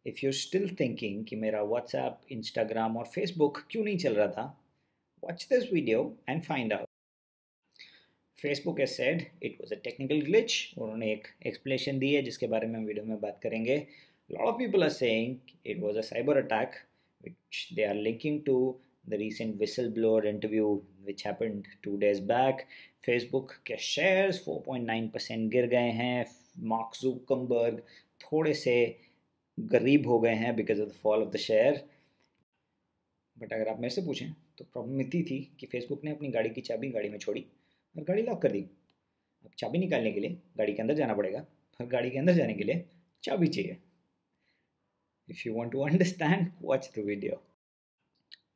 If you're still thinking कि मेरा WhatsApp, Instagram और Facebook क्यों नहीं चल रहा था, watch this video and find out. Facebook has said it was a technical glitch. उन्होंने एक explanation दी है जिसके बारे में हम वीडियो में बात करेंगे. A lot of people are saying it was a cyber attack which they are linking to the recent whistleblower interview which happened 2 days back. Facebook के shares 4.9% गिर गए हैं. मार्क जुकरबर्ग थोड़े से गरीब हो गए हैं because of the fall of the share. But अगर आप मेरे से पूछें तो प्रॉब्लम इतनी थी कि फेसबुक ने अपनी गाड़ी की चाबी गाड़ी में छोड़ी और गाड़ी लॉक कर दी. अब चाबी निकालने के लिए गाड़ी के अंदर जाना पड़ेगा और गाड़ी के अंदर जाने के लिए चाबी चाहिए. If you want to understand watch the video.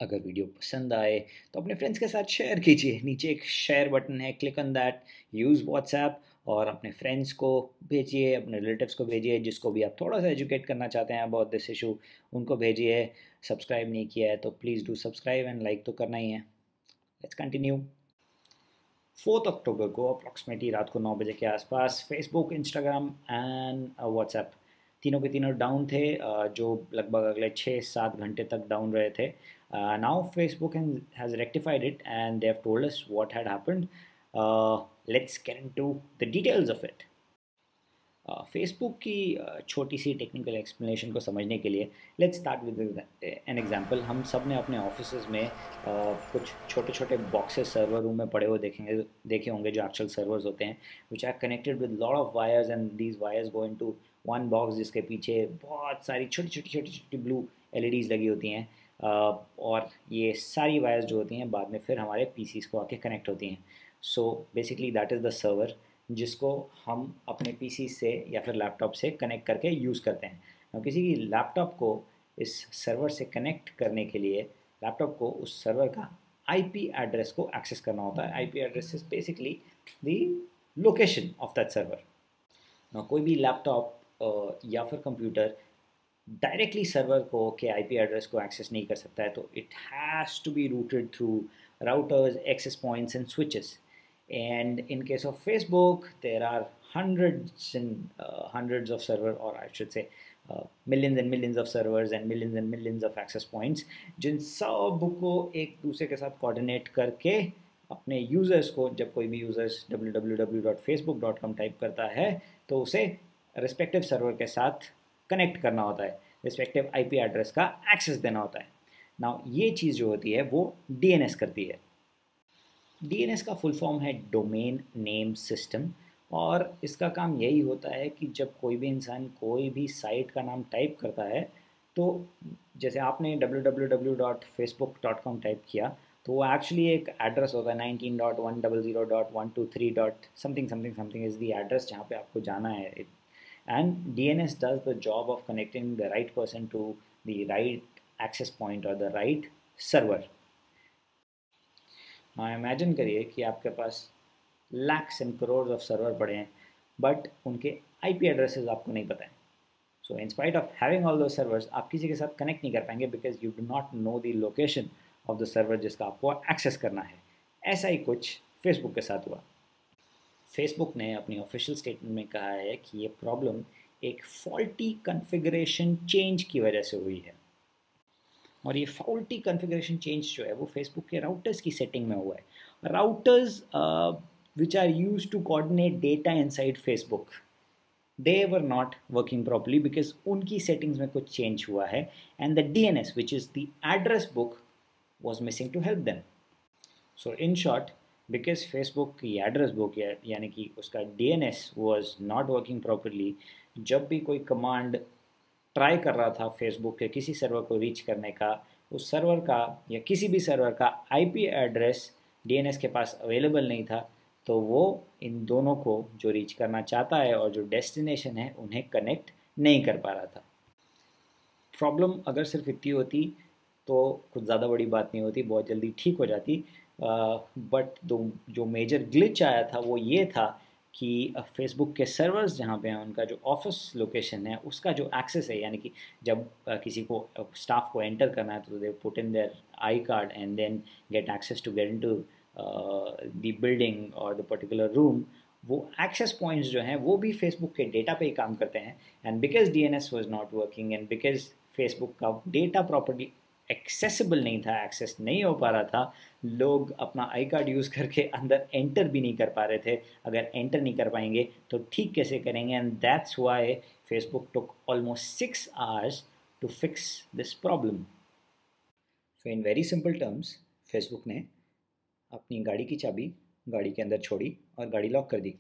अगर वीडियो पसंद आए तो अपने फ्रेंड्स के साथ शेयर कीजिए. नीचे एक शेयर बटन है, click on that, use WhatsApp और अपने फ्रेंड्स को भेजिए, अपने रिलेटिव्स को भेजिए, जिसको भी आप थोड़ा सा एजुकेट करना चाहते हैं अबाउट दिस इशू उनको भेजिए. सब्सक्राइब नहीं किया है तो please do subscribe and like तो करना ही है. Let's continue. 4 अक्टूबर को अप्रॉक्सीमेटली रात को 9 बजे के आसपास फेसबुक, इंस्टाग्राम एंड व्हाट्सएप तीनों के तीनों डाउन थे, जो लगभग अगले 6-7 घंटे तक डाउन रहे थे. Now Facebook has rectified it and they have told us what had happened. Let's get into the details of it. Facebook की छोटी सी टेक्निकल एक्सप्लेनेशन को समझने के लिए let's start with an example. हम सब ने अपने ऑफिसेज में कुछ छोटे छोटे बॉक्सेस सर्वर रूम में पड़े हुए देखे होंगे जो एक्चुअल सर्वर्स होते हैं, which are connected with lot of wires and these wires go into one box जिसके पीछे बहुत सारी छोटी छोटी ब्लू एलईडीज़ लगी होती हैं. और ये सारी वायर्स जो होती हैं बाद में फिर हमारे पीसीस को आके कनेक्ट होती हैं. So basically that is the server जिसको हम अपने पीसी से या फिर लैपटॉप से कनेक्ट करके यूज़ करते हैं. और किसी की लैपटॉप को इस सर्वर से कनेक्ट करने के लिए लैपटॉप को उस सर्वर का आईपी एड्रेस को एक्सेस करना होता है. IP address is basically the location of that server. ना कोई भी लैपटॉप या फिर कंप्यूटर डायरेक्टली सर्वर को के आईपी एड्रेस को एक्सेस नहीं कर सकता है, तो it has to be routed through routers, access points and switches. And in case of Facebook, there are hundreds and hundreds of servers, or I should say millions and millions of servers and millions of access points, जिन सब को एक दूसरे के साथ coordinate करके अपने users को, जब कोई भी यूज़र्स www.facebook.com टाइप करता है तो उसे रिस्पेक्टिव सर्वर के साथ कनेक्ट करना होता है, रिस्पेक्टिव आईपी एड्रेस का एक्सेस देना होता है. नाउ ये चीज़ जो होती है वो डीएनएस करती है. डीएनएस का फुल फॉर्म है डोमेन नेम सिस्टम, और इसका काम यही होता है कि जब कोई भी इंसान कोई भी साइट का नाम टाइप करता है तो जैसे आपने www.facebook.com टाइप किया तो वो एक्चुअली एक एड्रेस होता है 19.100.123. समथिंग इज़ द एड्रेस जहाँ पे आपको जाना है. And DNS does the job of connecting the right person to the right access point और द राइट सर्वर. हाँ, इमेजिन करिए कि आपके पास lakhs and crore of server पड़े हैं बट उनके आईपी एड्रेसेस आपको नहीं पता है. So in spite of having all those servers आप किसी के साथ कनेक्ट नहीं कर पाएंगे because you do not know the location of the server जिसका आपको एक्सेस करना है. ऐसा ही कुछ फेसबुक के साथ हुआ. फेसबुक ने अपनी ऑफिशियल स्टेटमेंट में कहा है कि ये प्रॉब्लम एक फॉल्टी कॉन्फ़िगरेशन चेंज की वजह से हुई है. और ये फॉल्टी कॉन्फ़िगरेशन चेंज जो है वो फेसबुक के राउटर्स की सेटिंग में हुआ है. Routers which are used to coordinate data inside Facebook, they were not working properly because उनकी सेटिंग्स में कुछ चेंज हुआ है. And the DNS which is the address book was missing to help them. So in short, because Facebook की address book यानी कि उसका DNS was not working properly, जब भी कोई कमांड ट्राई कर रहा था फेसबुक के किसी सर्वर को रीच करने का, उस सर्वर का या किसी भी सर्वर का आईपी एड्रेस डीएनएस के पास अवेलेबल नहीं था, तो वो इन दोनों को जो रीच करना चाहता है और जो डेस्टिनेशन है उन्हें कनेक्ट नहीं कर पा रहा था. प्रॉब्लम अगर सिर्फ इतनी होती तो कुछ ज़्यादा बड़ी बात नहीं होती, बहुत जल्दी ठीक हो जाती. बट जो मेजर ग्लिच आया था वो ये था कि फेसबुक के सर्वर्स जहाँ पे हैं उनका जो ऑफिस लोकेशन है उसका जो एक्सेस है, यानी कि जब किसी को स्टाफ को एंटर करना है तो they put in their I card and then get access to get into the building और द पर्टिकुलर रूम, वो एक्सेस पॉइंट्स जो हैं वो भी फेसबुक के डेटा पे ही काम करते हैं। And because DNS was not working and because Facebook का डेटा प्रॉपर्ली एक्सेसिबल नहीं था, एक्सेस नहीं हो पा रहा था, लोग अपना आई कार्ड यूज़ करके अंदर एंटर भी नहीं कर पा रहे थे। अगर एंटर नहीं कर पाएंगे तो ठीक कैसे करेंगे? And that's why Facebook took almost 6 hours to fix this problem. So in very simple terms, Facebook ने अपनी गाड़ी की चाबी गाड़ी के अंदर छोड़ी और गाड़ी लॉक कर दी।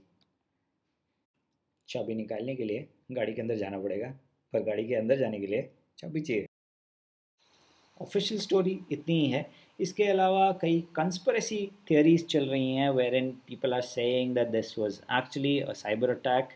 चाबी निकालने के लिए गाड़ी के अंदर जाना पड़ेगा, पर गाड़ी के अंदर जाने के लिए चाबी चाहिए। ऑफिशियल स्टोरी इतनी ही है। इसके अलावा कई कंस्पिरेसी थियरीज चल रही हैं wherein people are saying that this was actually a cyber attack.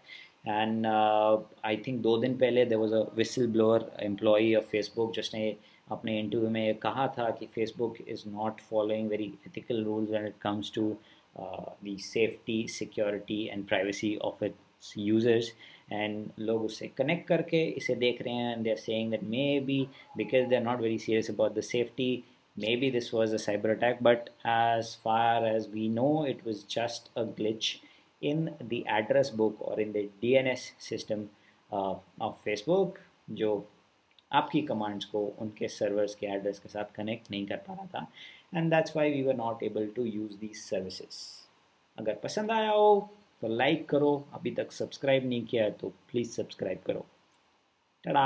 And I think 2 दिन पहले there was a whistleblower employee of Facebook जिसने अपने इंटरव्यू में कहा था कि Facebook is not following very ethical rules when it comes to the safety, security and privacy of its users. And लोग उससे कनेक्ट करके इसे देख रहे हैं and they are saying that may be because they're not very serious about the safety, maybe this was a cyber attack. But as far as we know, it was just a glitch in the address book or in the DNS system of Facebook, जो आपकी commands को उनके servers के address के साथ connect नहीं कर पा रहा था। And that's why we were not able to use these services. अगर पसंद आया हो तो लाइक करो, अभी तक सब्सक्राइब नहीं किया है तो प्लीज़ सब्सक्राइब करो। टाटा।